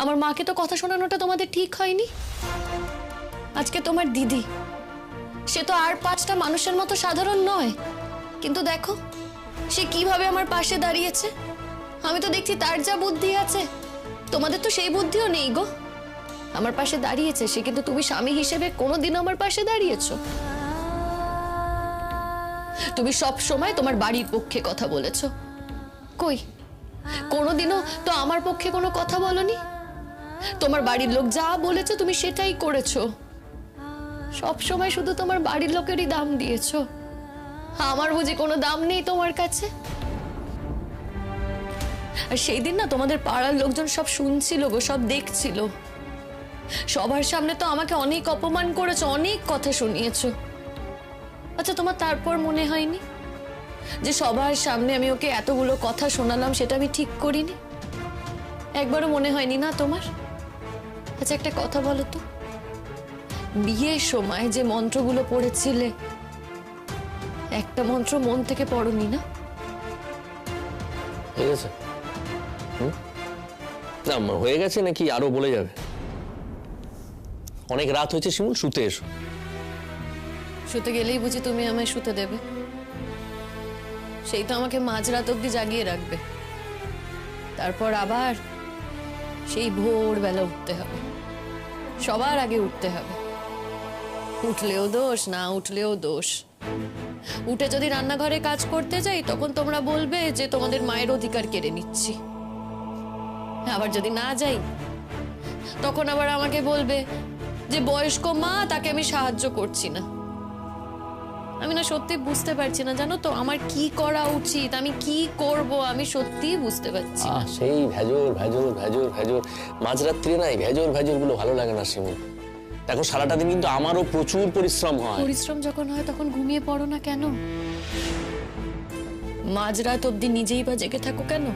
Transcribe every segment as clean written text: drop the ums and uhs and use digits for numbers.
আমার মাকে তো কথা শোনানোটা তোমাদের ঠিক হয়নি। আজকে তোমার দিদি, সে তো আর 5টা মানুষের মতো সাধারণ নয়, কিন্তু দেখো সে কিভাবে আমার পাশে দাঁড়িয়েছে। আমি তো দেখছি তার যা বুদ্ধি আছে, তোমাদের তো সেই বুদ্ধিও নেই গো। আমার পাশে দাঁড়িয়েছে সে, কিন্তু তুমি স্বামী হিসেবে কোনোদিনও আমার পাশে দাঁড়িয়েছো? তুমি সব সময় তোমার বাড়ির পক্ষে কথা বলেছো। কই কোনোদিনও তো আমার পক্ষে কোনো কথা বলনি। তোমার বাড়ির লোক যা বলেছে তুমি সেটাই করেছো। সব সময় শুধু তোমার বাড়ির লোকেরই দাম দিয়েছো। আমার বুঝি কোনো দাম নেই তোমার কাছে? আর সেই দিন না তোমাদের পাড়ার লোকজন সব শুনছিল গো, সব দেখছিল। সবার সামনে তো আমাকে অনেক অপমান করেছো, অনেক কথা শুনিয়েছো। আচ্ছা তোমার তারপর মনে হয়নি যে সবার সামনে আমি ওকে এতগুলো কথা শোনালাম, সেটা আমি ঠিক করিনি? একবারও মনে হয়নি না তোমার? আচ্ছা একটা কথা বলো তো, বিয়ের সময় যে মন্ত্রগুলো পড়েছিলে, একটা মন্ত্র মন থেকে পড়নি না? হয়ে গেছে? না হয়ে গেছে নাকি আরো বলে যাবে? অনেক রাত হয়েছে শিমুল, শুতে এসো। শুতে গেলেই বুঝি তুমি আমায় শুতে দেবে? সেই তো আমাকে মাঝরাত অব্দি জাগিয়ে রাখবে, তারপর আবার সেই ভোরবেলা উঠতে হবে, সবার আগে উঠতে হবে। উঠলেও দোষ, না উঠলেও দোষ। উঠে যদি রান্নাঘরে কাজ করতে যাই তখন তোমরা বলবে যে তোমাদের মায়ের অধিকার কেড়ে নিচ্ছি। আবার যদি না যাই তখন আবার আমাকে বলবে যে বয়স্ক মা, তাকে আমি সাহায্য করছি না। আমি না সত্যি বুঝতে পারছি না, জানো তো আমার কি করা উচিত, আমি কি করব, আমি সত্যি বুঝতে পারছি না। সেই ভেজর ভেজর ভেজর ভেজর মাঝরাত্রি নাই, ভেজর ভেজর গুলো ভালো লাগে না শিমুল। দেখো সারাটা দিন কিন্তু আমারও প্রচুর পরিশ্রম হয়। পরিশ্রম যখন হয় তখন ঘুমিয়ে পড়ো না কেন? মাঝরাত অব্দি নিজেই বা জেগে থাকো কেন?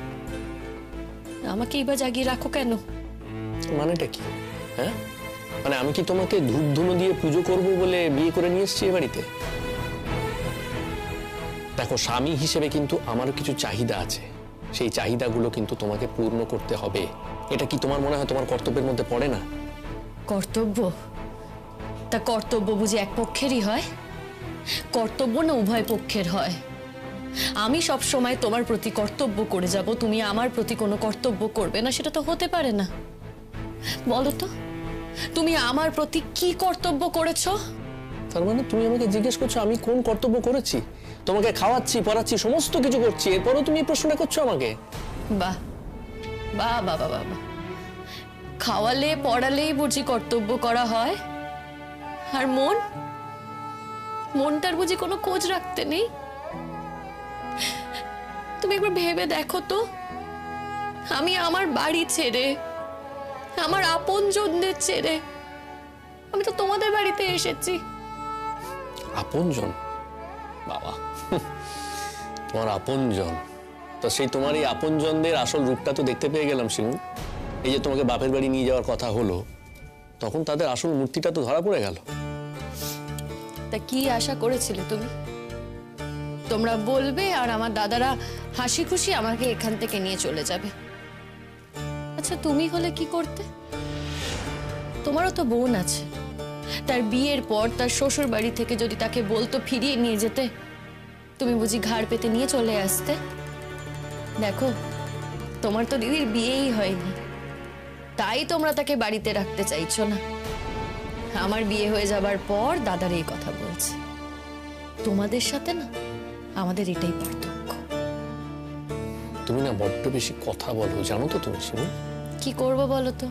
আমাকেই বা জাগিয়ে রাখো কেন? মানেটা কি? হ্যাঁ, মানে আমি কি তোমাকে ধূপ ধুনো দিয়ে পুজো করব বলে বিয়ে করে নিয়ে এসেছি এ বাড়িতে? দেখো স্বামী হিসেবে কিন্তু আমারও কিছু চাহিদা আছে, সেই চাহিদাগুলো কিন্তু তোমাকে পূর্ণ করতে হবে। এটা কি তোমার মনে হয় তোমার কর্তব্যের মধ্যে পড়ে না? কর্তব্য? তা কর্তব্য বুঝি এক পক্ষেরই হয়? কর্তব্য না উভয় পক্ষের হয়। আমি সব সময় তোমার প্রতি কর্তব্য করে যাব, তুমি আমার প্রতি কোনো কর্তব্য করবে না, সেটা তো হতে পারে না। বলো তো তুমি আমার প্রতি কি কর্তব্য করেছো? তার মানে তুমি আমাকে জিজ্ঞেস করছো আমি কোন কর্তব্য করেছি? তোমাকে খাওয়াচ্ছি, পড়াচ্ছি, সমস্ত কিছু করছি, এরপরও তুমি এই প্রশ্নটা করছো আমাকে? বাহ বাহ বাবা বাবা, খাওয়ালে পড়ালেই বুঝি কর্তব্য করা হয়? আর মনটার বুঝি কোনো খোঁজ রাখতে নেই? তুমি একবার ভেবে দেখো তো, আমি আমার বাড়ি ছেড়ে, আমার আপনজনদের ছেড়ে আমি তো তোমাদের বাড়িতে এসেছি। আপনজন? বাবা, তোমার আপনজন? তো সেই তোমার এই আপনজনদের আসল রূপটা তো দেখতে পেয়ে গেলাম শিমু। এই যে তোমাকে বাপের বাড়ি নিয়ে যাওয়ার কথা হলো, তখন তাদের আসল মূর্তিটা তো ধরা পড়ে গেল। তা কি আশা করেছিলে তুমি? তোমরা বলবে আর আমার দাদারা হাসি খুশি আমাকে এখান থেকে নিয়ে চলে যাবে। আচ্ছা তুমি হলে কি করতে? তোমারও তো বোন আছে, তার বিয়ের পর তার শ্বশুর বাড়ি থেকে যদি তাকে বলতো ফিরিয়ে নিয়ে যেতে, তুমি বুঝি ঘাড় পেতে নিয়ে চলে আসতে? দেখো তোমার তো দিদির বিয়েই হয়নি, তাই তোমরা তাকে বাড়িতে রাখতে চাইছো না। আমার বিয়ে হয়ে যাবার পর দাদার এই কথা বলছে। তোমাদের সাথে না আমাদের এটাই পার্থক্য। তুমি না বড্ড বেশি কথা বলো, জানো তো তুমি শিমু? কি করবো বলো তো,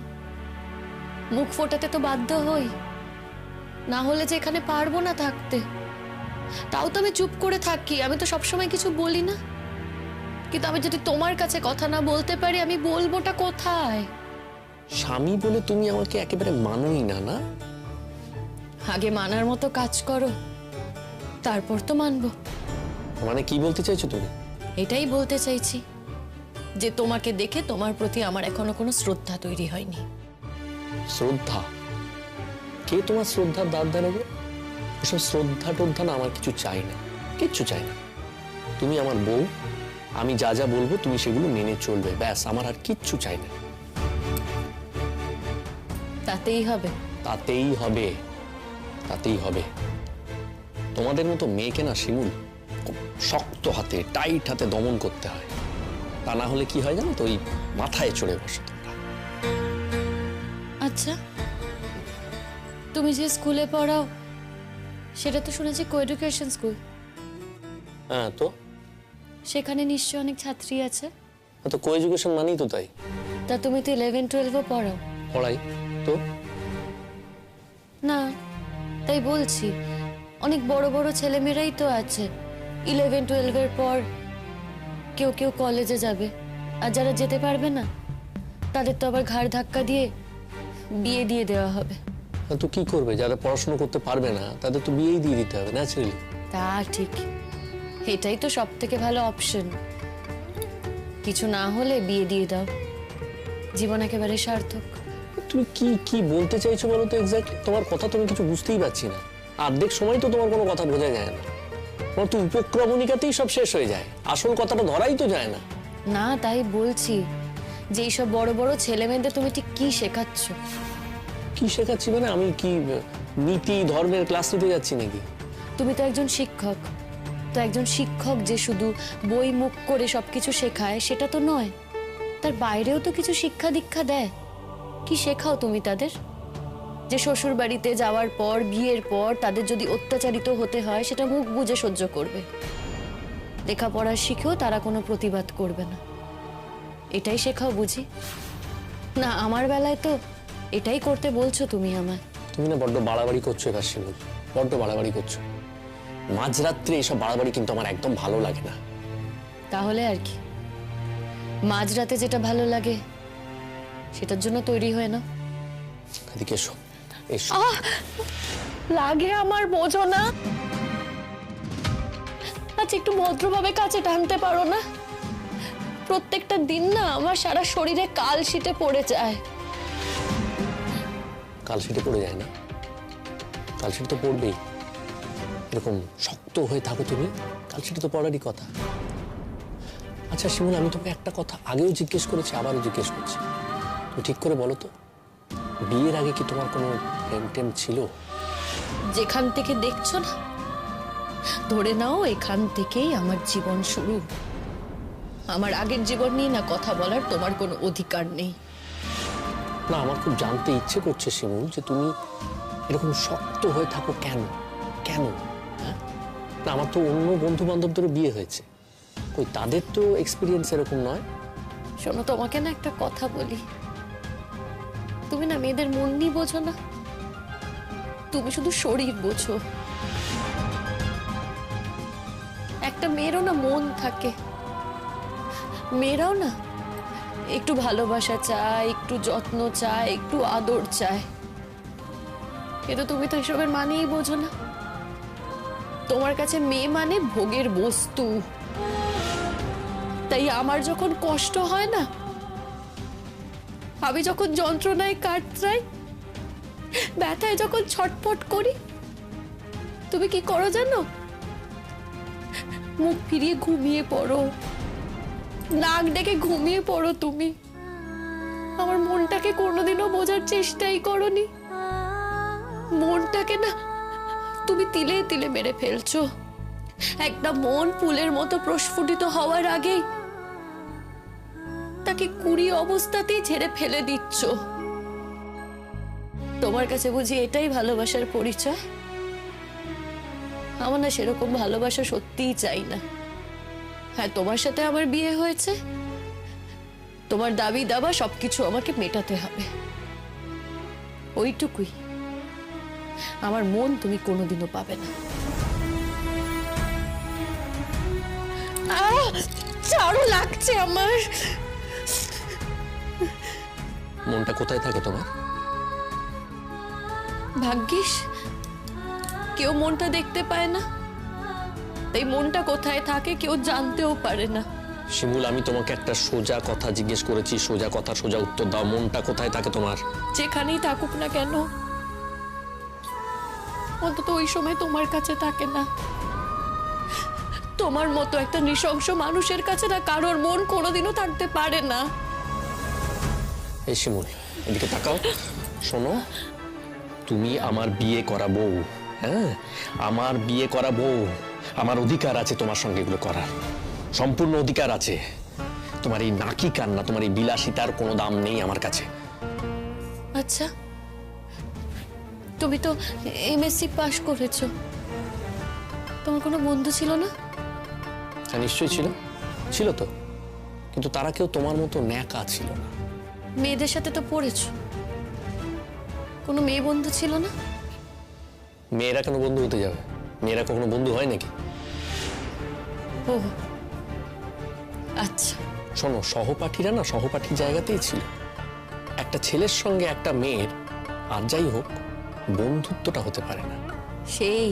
মুখ ফোটাতে তো বাধ্য হই, না হলে যে এখানে পারবো না থাকতে। তাও তো আমি চুপ করে থাকি, আমি তো সবসময় কিছু বলি না। কিন্তু আমি যদি তোমার কাছে কথা না বলতে পারি, আমি বলবোটা কোথায়? স্বামী বলে তুমি আমাকে একেবারে মানোই না, না? আগে মানার মতো কাজ করো, তারপর তো মানবো। মানে কি বলতে চাইছো তুমি? এটাই বলতে চাইছি যে তোমাকে দেখে তোমার প্রতি আমার এখনো কোনো শ্রদ্ধা তৈরি হয়নি। শ্রদ্ধা? কে তোমার শ্রদ্ধার দ্বার দেবে? ওসব শ্রদ্ধা টদ্ধা না, আমার কিছু চাই না, কিচ্ছু চাই না। তুমি আমার বউ, আমি যা যা বলবো তুমি সেগুলো মেনে চলবে, ব্যাস। আমার আর কিচ্ছু চাই না। তাতেই হবে? তাতেই হবে, তাতেই হবে। তোমাদের মতো মেয়েকে না শিমুল, খুব শক্ত হাতে টাইট হাতে দমন করতে হয়, তা না হলে কি হয় জানো তো, ওই মাথায় চড়ে বসে তোমরা। আচ্ছা, তুমি যে স্কুলে পড়াও সেটা তো শুনেছি কো এডুকেশন স্কুল। হ্যাঁ, তো সেখানে নিশ্চয়ই অনেক ছাত্রী আছে। তো কো এডুকেশন মানেই তো তাই। তা তুমি তো 11-12ও পড়াও। পড়াই তো। না, তাই বলছি, অনেক বড় বড় ছেলেমেয়েরাই তো আছে 11-12 পর কেউ কেউ কলেজে যাবে, আর যারা যেতে পারবে না তাদের তো আবার ঘাড় ধাক্কা দিয়ে বিয়ে দিয়ে দেওয়া হবে। তো কি করবে, যারা পড়াশোনা করতে পারবে না তাদের তো বিয়েই দিয়ে দিতে হবে ন্যাচারালি। তা ঠিক, এটাই তো সব থেকে ভালো অপশন। কিছু না হলে বিয়ে দিয়ে দাও, জীবন একেবারে সার্থক। তুমি কি কি বলতে চাইছো বলো তো এক্স্যাক্টলি? তোমার কথা তুমি কিছু বুঝতেই পারছি না। অর্ধেক সময় তো তোমার কোনো কথা বোঝা যায় না, তোমার তো উপক্রমণিকাতেই সব শেষ হয়ে যায়, আসল কথাটা ধরাই তো যায় না। না, তাই বলছি যে এইসব বড় বড় ছেলে মেয়েদের তুমি ঠিক কি শেখাচ্ছ? কি শেখাচ্ছি মানে, আমি কি নীতি ধর্মের ক্লাস নিতে যাচ্ছি নাকি? তুমি তো একজন শিক্ষক, তো একজন শিক্ষক যে শুধু বই মুখ করে সবকিছু শেখায় সেটা তো নয়, তার বাইরেও তো কিছু শিক্ষা দীক্ষা দেয়। কি শেখাও তুমি তাদের? যে শ্বশুর বাড়িতে যাওয়ার পর, বিয়ের পর তাদের যদি অত্যাচারিত হতে হয় সেটা মুখ বুজে সহ্য করবে, লেখাপড়া শিখেও তারা কোনো প্রতিবাদ করবে না, এটাই শেখাও বুঝি? না, আমার বেলায় তো এটাই করতে বলছো তুমি আমায়। তুমি না বড্ড বাড়াবাড়ি করছো এবার শিমুল, বড্ড বাড়াবাড়ি করছো। মাঝরাত্রে এসব বাড়াবাড়ি কিন্তু আমার একদম ভালো লাগে না। তাহলে আর কি, মাঝরাতে যেটা ভালো লাগে সেটার জন্য তৈরি হয় না। এদিকে এসো, এসো। লাগে আমার, বোঝো না? আচ্ছা, একটু ভদ্রভাবে কাছে টানতে পারো না? প্রত্যেকটা দিন না আমার সারা শরীরে কালশিটে পড়ে যায়। কালশিটে পড়ে যায় না? কালশিটে তো পড়বেই, এরকম শক্ত হয়ে থাকো তুমি, কালশিটে তো পড়ারই কথা। আচ্ছা শিমুল, আমি তোকে একটা কথা আগেও জিজ্ঞেস করেছি, আবারও জিজ্ঞেস করছি, তুমি ঠিক করে বলো তো, বিয়ের আগে কি তোমার কোনো প্রেম টেম ছিল? যেখান থেকে দেখছো না, ধরে নাও এখান থেকেই আমার জীবন শুরু। আমার আগের জীবন নিয়ে না কথা বলার তোমার কোনো অধিকার নেই। না, আমার খুব জানতে ইচ্ছে করছে শিমুল, যে তুমি এরকম শক্ত হয়ে থাকো কেন? কেন? হ্যাঁ, না আমার তো অন্য বন্ধু বান্ধবদেরও বিয়ে হয়েছে, কই তাদের তো এক্সপিরিয়েন্স এরকম নয়। শোনো, তোমাকে না একটা কথা বলি, তুমি না মেয়েদের মন নিয়ে বোঝো না, তুমি শুধু শরীর বোঝো। একটা মেয়েরও না মন থাকে, মেয়েরাও না একটু ভালোবাসা চায়, একটু যত্ন চায়, একটু আদর চায়, কিন্তু তুমি তো এসবের মানেই বোঝো না। তোমার কাছে মেয়ে মানে ভোগের বস্তু। তাই আমার যখন কষ্ট হয় না, আমি যখন যন্ত্রণায় কাতরাই, ব্যথায় যখন ছটফট করি, তুমি কি করো জানো? মুখ ফিরিয়ে ঘুমিয়ে পড়ো, নাক ডেকে ঘুমিয়ে পড়ো। তুমি আমার মনটাকে কোনোদিনও বোঝার চেষ্টাই করোনি। মনটাকে না তুমি তিলে তিলে মেরে ফেলছো। একটা মন ফুলের মতো প্রস্ফুটিত হওয়ার আগেই তাকে কুড়ি অবস্থাতেই ছেড়ে ফেলে দিচ্ছ। তোমার কাছে বুঝি এটাই ভালোবাসার পরিচয়? আমার না সেরকম ভালোবাসা সত্যিই চাই না। হ্যাঁ, তোমার সাথে আমার বিয়ে হয়েছে, তোমার দাবি দাবা সবকিছু আমাকে মেটাতে হবে, ওইটুকুই। আমার মন তুমি কোনোদিনও পাবে না। চারু লাগছে আমার। মনটা কোথায় থাকে তোমার? ভাগ্যিস কেউ মনটা দেখতে পায় না, তাই মনটা কোথায় থাকে কেউ জানতেও পারে না। শিমুল, আমি তোমাকে একটা সোজা কথা জিজ্ঞেস করেছি, সোজা কথা সোজা উত্তর দাও। মনটা কোথায় থাকে তোমার? যেখানেই থাকুক না কেন, অন্তত ওই সময় তোমার কাছে থাকে না। তোমার মতো একটা নৃশংস মানুষের কাছে না কারোর মন কোনোদিনও থাকতে পারে না। এই শিমুল, এদিকে তাকাও। শোনো, তুমি আমার বিয়ে করা বউ, হ্যাঁ, আমার বিয়ে করা বউ। আমার অধিকার আছে তোমার সঙ্গে এগুলো করার, সম্পূর্ণ অধিকার আছে। তোমার এই নাকি কান্না, তোমার এই বিলাসিতার কোনো দাম নেই আমার কাছে। আচ্ছা, তুমি তো এমএসসি পাশ করেছো, তোমার কোনো বন্ধু ছিল না? হ্যাঁ, নিশ্চয়ই ছিল, ছিল তো, কিন্তু তারা কেউ তোমার মতো ন্যাকা ছিল না। মেয়েদের সাথে তো পড়েছো, কোনো মেয়ে বন্ধু ছিল না? মেয়েরা কেন বন্ধু হতে যাবে? মেয়েরা কখনো বন্ধু হয় নাকি? ও আচ্ছা। শোনো, সহপাঠীরা না সহপাঠীর জায়গাতেই ছিল। একটা ছেলের সঙ্গে একটা মেয়ের, আর যাই হোক, বন্ধুত্বটা হতে পারে না। সেই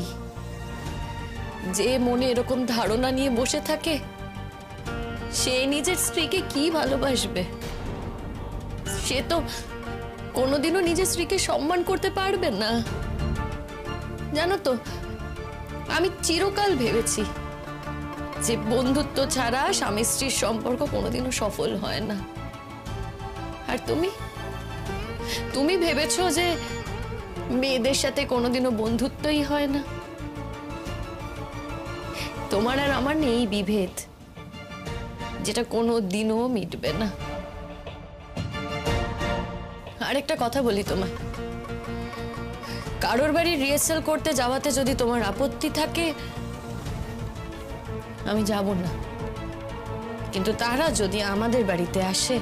যে মনে এরকম ধারণা নিয়ে বসে থাকে, সে নিজের স্ত্রীকে কি ভালোবাসবে? সে তো কোনোদিনও নিজের স্ত্রীকে সম্মান করতে পারবে না। জানো তো, আমি চিরকাল ভেবেছি যে বন্ধুত্ব ছাড়া স্বামী স্ত্রীর সম্পর্ক কোনোদিনও সফল হয় না। আর তুমি তুমি ভেবেছো যে মেয়েদের সাথে কোনোদিনও বন্ধুত্বই হয় না। তোমার আর আমার নেই বিভেদ, যেটা কোনোদিনও মিটবে না। আরেকটা কথা বলি তোমায়, কারোর বাড়ি রিহার্সাল করতে যাওয়াতে যদি তোমার আপত্তি থাকে, আমি যাব না। কিন্তু তারা যদি আমাদের বাড়িতে আসে,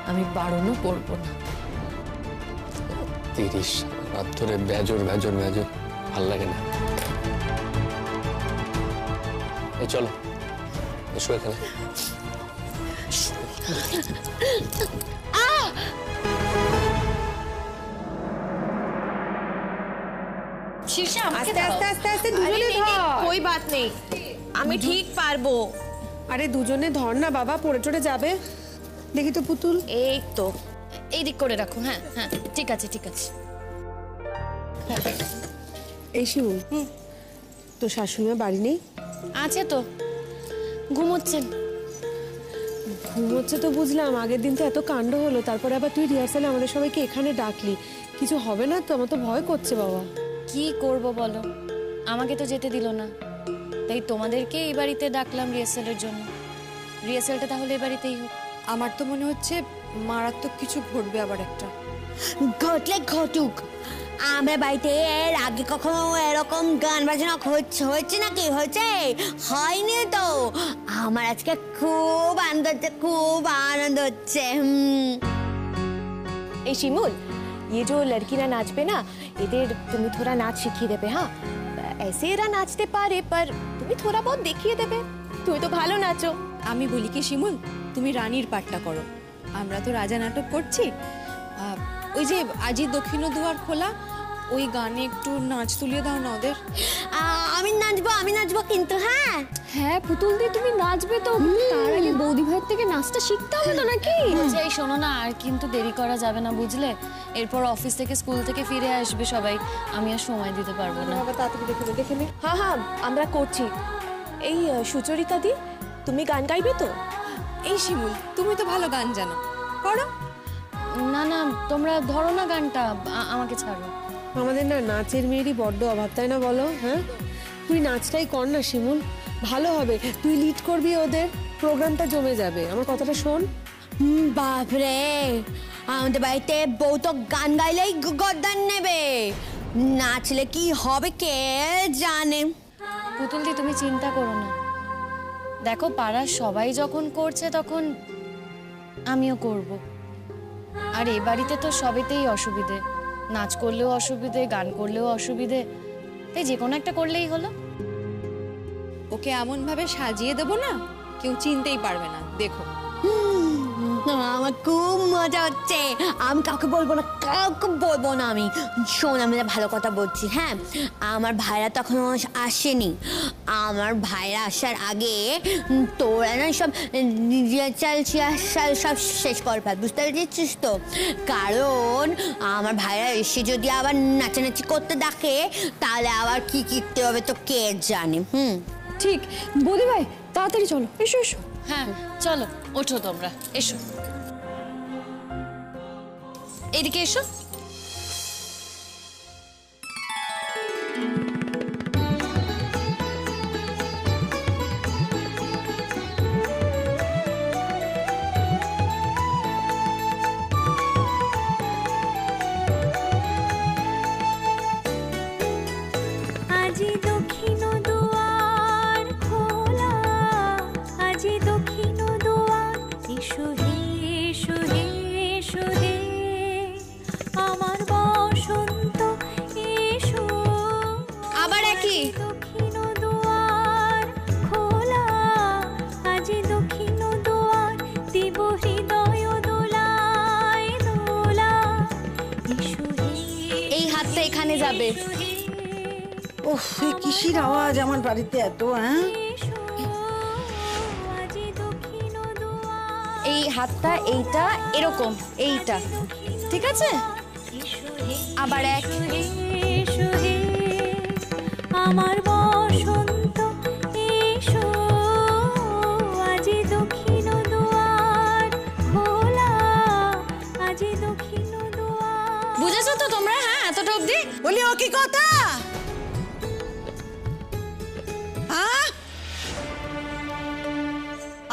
আমি বারণও করব না। 30 রাত ধরে বেজর বেজর বেজর, ভাল লাগে না। এই চলো, এসো এখানে। শীর্ষে আমাকে আস্তে দাও। আস্তে আস্তে আস্তে আরে দুজনে নেই, নেই, ধর। कोई बात नहीं, আমি ঠিক পারবো। আরে দুজনে ধর না বাবা, পড়ে টড়ে যাবে। দেখি তো পুতুল। এই তো এই দিক করে রাখো। হ্যাঁ হ্যাঁ, ঠিক আছে ঠিক আছে। এই শিমুল, তো শাশুড়িমা বাড়ি নেই? আছে তো, ঘুমোচ্ছেন। ঘুমোচ্ছে তো বুঝলাম, আগের দিন তো এত কাণ্ড হলো, তারপরে আবার তুই রিহার্সালে আমাদের সবাইকে এখানে ডাকলি। কিছু হবে না তো? আমার তো ভয় করছে বাবা। কি করব বলো, আমাকে তো যেতে দিল না, তাই তোমাদেরকে এই বাড়িতে ডাকলাম রিহার্সালের জন্য। রিহার্সালটা তাহলে এই বাড়িতেই হোক। আমার তো মনে হচ্ছে মারাত্মক কিছু ঘটবে আবার একটা। ঘটলে ঘটুক, আমরা বাড়িতে এর আগে কখনো এরকম গান বাজনা হচ্ছে নাকি? হয়েছে? হয়নি তো। আমার আজকে খুব আনন্দ হচ্ছে, খুব আনন্দ হচ্ছে। এই শিমুল, ये जो लड़की ना नाच पे ना, इधर तुम्हें थोड़ा नाच শিখিয়ে দেবে। হ্যাঁ, ऐसे এরা নাচতে পারে, पर তুমি থোড়া বহুত দেখিয়ে দেবে। তুমি তো ভালো নাচো। আমি বলি কি শিমুল, তুমি রানীর পাঠটা করো, আমরা তো রাজা নাটক করছি। ওই যে আজি দক্ষিণ দুয়ার খোলা, ওই গানে একটু নাচ তুলিয়ে দাও না ওদের। আমি নাচবো কিন্তু। হ্যাঁ হ্যাঁ পুতুল দি, তুমি নাচবে তো, তার আগে বৌদি ভাইয়ের থেকে নাচটা শিখতে হবে তো নাকি? বলছি, এই শোনো না, আর কিন্তু দেরি করা যাবে না বুঝলে। এরপর অফিস থেকে স্কুল থেকে ফিরে আসবে সবাই, আমি আর সময় দিতে পারবো না। বাবা তাড়াতাড়ি দেখে নে। হ্যাঁ হ্যাঁ, আমরা করছি। এই সুচরিতা দি, তুমি গান গাইবে তো? এই শিমুল, তুমি তো ভালো গান জানো, করো। না না, তোমরা ধরো না গানটা, আমাকে ছাড়ো। আমাদের না নাচের মেয়েরই বড্ড অভাব, তাই না বলো? হ্যাঁ, তুই নাচটাই কর না শিমুল, ভালো হবে। তুই লিড করবি, ওদের প্রোগ্রামটা জমে যাবে। আমার কথাটা শোন। বাপরে, আমাদের বাড়িতে বউ তো গান গাইলেই গর্দান নেবে, নাচলে কি হবে কে জানে। পুতুল দি, তুমি চিন্তা করো না। দেখো, পাড়ার সবাই যখন করছে তখন আমিও করব। আর এ বাড়িতে তো সবেতেই অসুবিধে, নাচ করলেও অসুবিধে, গান করলেও অসুবিধে, তাই যে কোনো একটা করলেই হলো। ওকে এমন ভাবে সাজিয়ে দেবো না, কেউ চিনতেই পারবে না, দেখো। আমার খুব মজা হচ্ছে। আমি কাউকে বলবো না, আমি। শোন, আমি ভালো কথা বলছি। হ্যাঁ, আমার ভাইরা তখন আসেনি। আমার ভাইরা আসার আগে তোরা না সব সব শেষ কর ফেল, বুঝতে পেরেছিস তো? কারণ আমার ভাইরা এসে যদি আবার নাচানাচি করতে ডাকে, তাহলে আবার কি করতে হবে তো কে জানে। ঠিক, বৌদি ভাই তাড়াতাড়ি চলো, এসো এসো। হ্যাঁ চলো, ওঠো তোমরা, এসো। এদিকে এসো। আজি দক্ষিণ দুয়ার খোলা, আজি দক্ষিণ দুয়ার, এসো হে এসো হে এসো হে আমার বসন্ত এসো। আবার একই। দক্ষিণ দুয়ার খোলা, আজি দক্ষিণ দুয়ার, দিব হৃদয় দোলায় দোলা, এসো হে। এই হাতটা এখানে যাবে। ওহ, এই কিসির আওয়াজ আমার বাড়িতে এত, হ্যাঁ? এই হাতটা এইটা এরকম, এইটা ঠিক আছে। আবার এক। এসো হে আমার বসন্ত এসো, আজি দক্ষিণ দুয়ার খোলা, আজি দক্ষিণ দুয়ার। বুঝেছো তো তোমরা? হ্যাঁ, এতটা অবধি। বলি ও কি কথা? হ্যাঁ?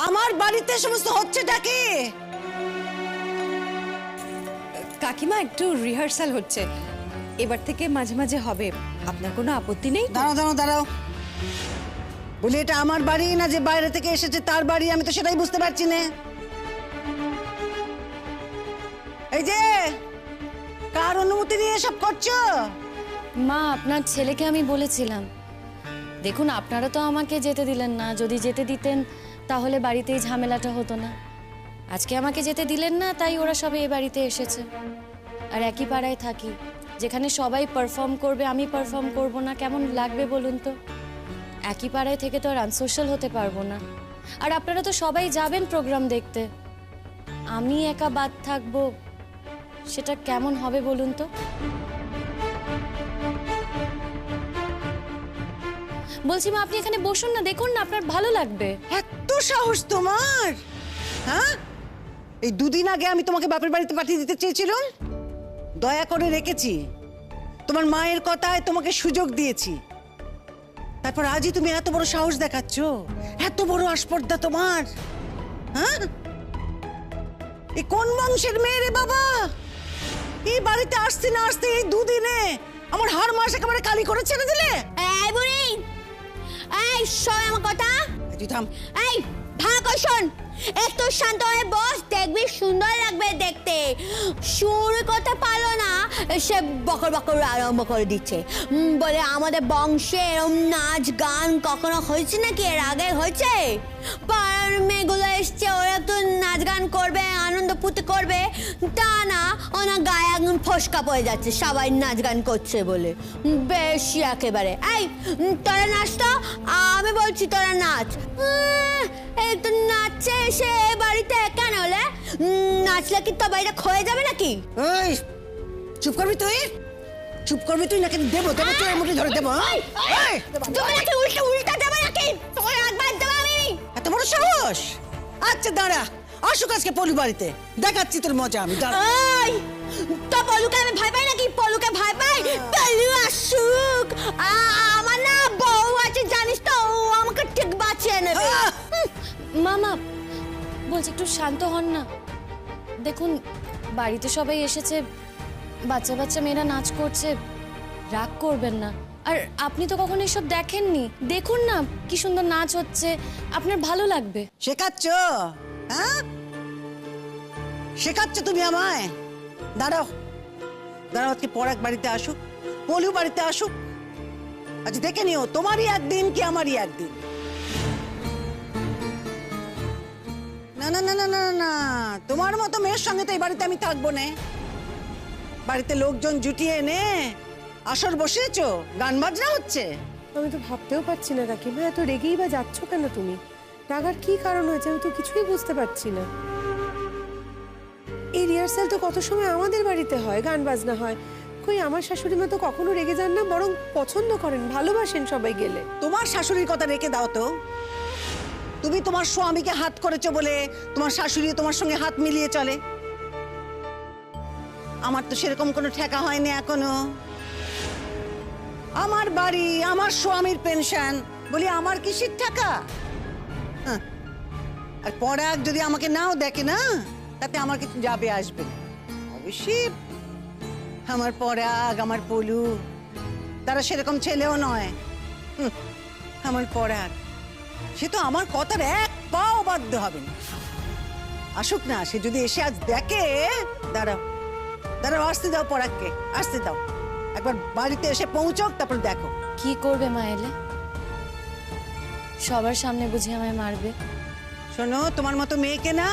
আমার বাড়িতে সমস্ত হচ্ছেটা কি? কাকিমা একটু রিহার্সাল হচ্ছে, এবার থেকে মাঝে মাঝে হবে, আপনার কোনো আপত্তি নেই তো? দাঁড়াও দাঁড়াও দাঁড়াও, বলি এটা আমার বাড়ি না যে বাইরে থেকে এসেছে তার বাড়ি, আমি তো সেটাই বুঝতে পারছি না। এই যে কার অনুমতি নিয়ে এসব করছো? মা, আপনার ছেলেকে আমি বলেছিলাম, দেখুন আপনারা তো আমাকে যেতে দিলেন না, যদি যেতে দিতেন তাহলে বাড়িতেই ঝামেলাটা হতো না। আজকে আমাকে যেতে দিলেন না, তাই ওরা সবাই এ বাড়িতে এসেছে। আর একই পাড়ায় থাকি, যেখানে সবাই পারফর্ম করবে আমি পারফর্ম করব না, কেমন লাগবে বলুন তো? একই পাড়ায় থেকে তো আর আনসোশ্যাল হতে পারবো না। আর আপনারা তো সবাই যাবেন প্রোগ্রাম দেখতে, আমি একা বাদ থাকবো, সেটা কেমন হবে বলুন তো? বলছি মা, আপনি এখানে বসুন না, দেখুন না, আপনার ভালো লাগবে। এত সাহস তোমার? হ্যাঁ, এই দুদিন আগে আমি তোমাকে বাপের বাড়িতে পাঠিয়ে দিতে চেয়েছিলাম, দয়া করে রেখেছি, তোমার মায়ের কথায় তোমাকে সুযোগ দিয়েছি, তারপর আজই তুমি এত বড় সাহস দেখাচ্ছ, এত বড় আস্পর্ধা তোমার? হ্যাঁ, এই কোন বংশের মেয়ে রে বাবা? এই বাড়িতে আসতে না আসতে এই দুদিনে আমার হাড় মাস একেবারে কালি করে ছেড়ে দিলে। এই বুড়ি, এই শোন আমার কথা। তুই থাম। এই ভাগ শোন, একটু শান্ত হয়ে বস, দেখবি সুন্দর লাগবে দেখতে। শুরু করতে পারলো না, সে বকর বকর আরম্ভ করে দিচ্ছে, বলে আমাদের বংশে এরম নাচ গান কখনো হয়েছে নাকি? এর আগে হয়েছে? পাড়ার মেয়েগুলো এসছে, ওরা তো নাচ গান করবে, আনন্দ ফুর্তি করবে, তা না, ওনার গায়ে একদম ফসকা পড়ে যাচ্ছে সবাই নাচ গান করছে বলে। বেশি একেবারে। এই তোরা নাচ তো, আমি বলছি তোরা নাচ। এই তো নাচছে এসে এ বাড়িতে কেন হলে? নাচলে কি তো বাড়িটা ক্ষয়ে যাবে নাকি? ওই চুপ করবি তুই, চুপ করবি তুই, নাকি দেবো দেবো তুই মুঠি ধরে দেবো? তুমি নাকি উল্টা উল্টা দেবে নাকি? তোর একবার দেবো আমি। এত বড় সাহস? আচ্ছা দাঁড়া, আসুক আজকে পলু বাড়িতে, দেখাচ্ছি তোর মজা আমি। দাঁড়া। এই তো পলুকে আমি ভয় পাই নাকি? পলুকে ভয় পাই? পলু আসুক, আমার না বউ আছে জানিস তো, ও আমাকে ঠিক বাঁচিয়ে নেবে। মামা বলছি একটু শান্ত হন না। দেখুন বাড়িতে সবাই এসেছে, বাচ্চা বাচ্চা মেয়েরা নাচ করছে, রাগ করবেন না। আর আপনি তো কখনো এসব দেখেননি, দেখুন না কি সুন্দর নাচ হচ্ছে, আপনার ভালো লাগবে। শেখাচ্ছ? হ্যাঁ, শেখাচ্ছ তুমি আমায়? দাঁড়াও দাঁড়াও, আজকে পরাগ বাড়িতে আসুক, পলু বাড়িতে আসুক, আজ দেখে নিও তোমারই একদিন কি আমারই একদিন। না না না না না না, তোমার মতো মেয়ের সঙ্গে তো এই বাড়িতে আমি থাকবো না। বাড়িতে লোকজন জুটিয়ে এনে আসর বসেছো, গান বাজনা হচ্ছে। আমি তো ভাবতেও পারছি না কাকিমা, এত রেগেই বা যাচ্ছ কেন তুমি? রাগার কি কারণ হয়েছে আমি তো কিছুই বুঝতে পারছি না। এই রিহার্সাল তো কত সময় আমাদের বাড়িতে হয়, গান বাজনা হয়, কই আমার শাশুড়ি মা তো কখনো রেগে যান না, বরং পছন্দ করেন, ভালোবাসেন সবাই গেলে। তোমার শাশুড়ির কথা রেখে দাও তো, তুমি তোমার স্বামীকে হাত করেছো বলে তোমার শাশুড়ি তোমার সঙ্গে হাত মিলিয়ে চলে। আমার তো সেরকম কোনো ঠেকা হয়নি এখনো। আমার বাড়ি, আমার স্বামীর পেনশন, বলি আমার কিসের টাকা? হ্যাঁ। আর পরাগ যদি আমাকে নাও দেখে না, তাতে আমার কিছু যাবে আসবে না। অবশ্যই আমার পরাগ, আমার পলু, তারা সেরকম ছেলেও নয়। আমার পরাগ, সে তো আমার কথার এক পাও বাধ্য হবে না। আসুক না, সে যদি এসে আজ দেখে, দাঁড়াও দাঁড়াও, আসতে দাও পরাগকে, আসতে দাও, একবার বাড়িতে এসে পৌঁছক, তারপর দেখো কি করবে মা এলে? সবার সামনে বুঝি আমায় মারবে? শোনো, তোমার মতো মেয়েকে না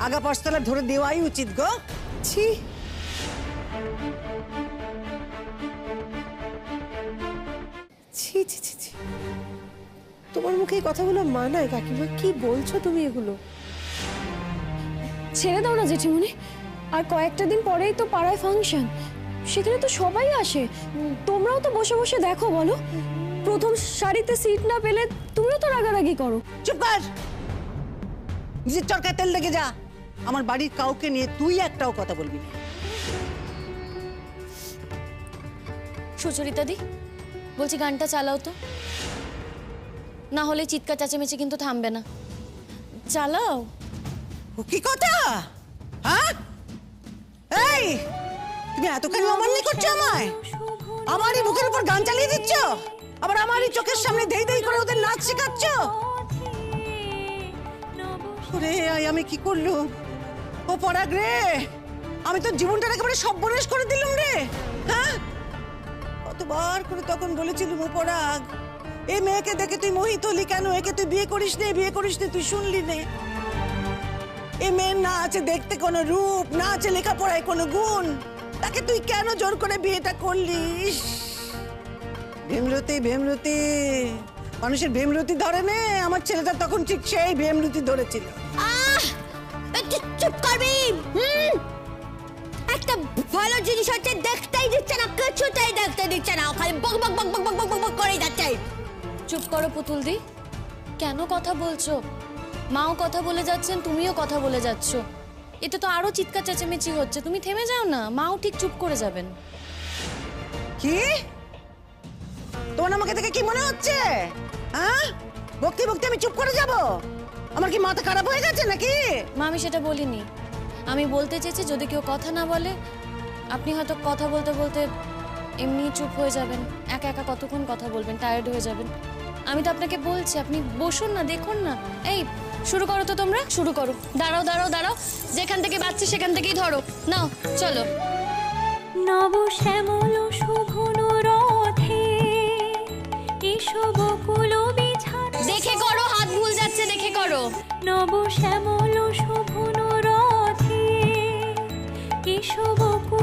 আগা পাঁচতলা ধরে দেওয়াই উচিত গো। ছি, ছি ছি ছি ছি, তোমার মুখে এই কথাগুলো মানায় কাকিমা? কি বলছো তুমি এগুলো? ছেড়ে দাও না জেঠিমণি, আর কয়েকটা দিন পরেই তো পাড়ায় ফাংশন, সেখানে তো সবাই আসে। তোমরাও তো বসে বসে দেখো, বলো। প্রথম সারিতে সিট না পেলে তুমিও তো রাগারাগি করো। চুপ কর, নিজের চরকায় তেল লেগে যা। আমার বাড়ির কাউকে নিয়ে তুই একটাও কথা বলবি না। সুচরিতা দি, বলছি গানটা চালাও তো, না হলে চিৎকার চেঁচামেচি কিন্তু থামবে না। চালাও। ও কি কথা? হ্যাঁ, এই তুমি এতখানি অমান্য করছো আমায়? আমারই মুখের উপর গান চালিয়ে দিচ্ছ, আবার আমারই চোখের সামনে ধেই ধেই করে ওদের নাচ শেখাচ্ছ। ওরে আমি কি করলুম? ও পরাগ রে, আমি তো জীবনটা একেবারে সর্বনাশ করে দিলুম রে। হ্যাঁ, কতবার করে তখন বলেছিলুম, ও পরাগ, এই মেয়েকে দেখে তুই মোহিত হলি কেন? একে তুই বিয়ে করিস নে, বিয়ে করিস নে, তুই শুনলি নে? এ মেয়ের না আছে দেখতে কোনো রূপ, না আছে লেখাপড়ায় কোনো গুণ, তাকে তুই কেন জোর করে বিয়েটা করলিস? ভীমরতি, ভীমরতি, মানুষের ভীমরতি ধরে নে। আমার ছেলেটা তখন ঠিক সেই ভীমরতি ধরেছিল। একটু চুপ করবি? একটা ভালো জিনিস হচ্ছে দেখতেই দিচ্ছে না, কিছুতেই দেখতে দিচ্ছে না, খালি বক বক বক বক বক বক বক করেই যাচ্ছে। চুপ করো পুতুল দি, কেন কথা বলছো? মাও কথা বলে যাচ্ছেন, তুমিও কথা বলে যাচ্ছ, এতে তো আরো চিৎকার চেঁচামেচি হচ্ছে। তুমি থেমে যাও না, মাও ঠিক চুপ করে যাবেন। কি তোমার আমাকে দেখে কি মনে হচ্ছে? হ্যাঁ, ভক্তি ভক্তি আমি চুপ করে যাব? আমার কি মাথা খারাপ হয়ে গেছে নাকি? মা, আমি সেটা বলিনি। আমি বলতে চেয়েছি, যদি কেউ কথা না বলে, আপনি হয়তো কথা বলতে বলতে এমনি চুপ হয়ে যাবেন। একা একা কতক্ষণ কথা বলবেন, টায়ার্ড হয়ে যাবেন। আমি তো আপনাকে বলছি, আপনি বসুন না, দেখুন না। এই শুরু করো তো, তোমরা শুরু করো। দাঁড়াও দাঁড়াও দাঁড়াও, যেখান থেকে বাজছে সেখান থেকেই ধরো। নাও চলো। নব শ্যামল শোভন রথে এসো বকুল বিছানা। দেখে করো, হাত ভুল যাচ্ছে, দেখে করো। নব শ্যামল শোভন রথে এসো বকুল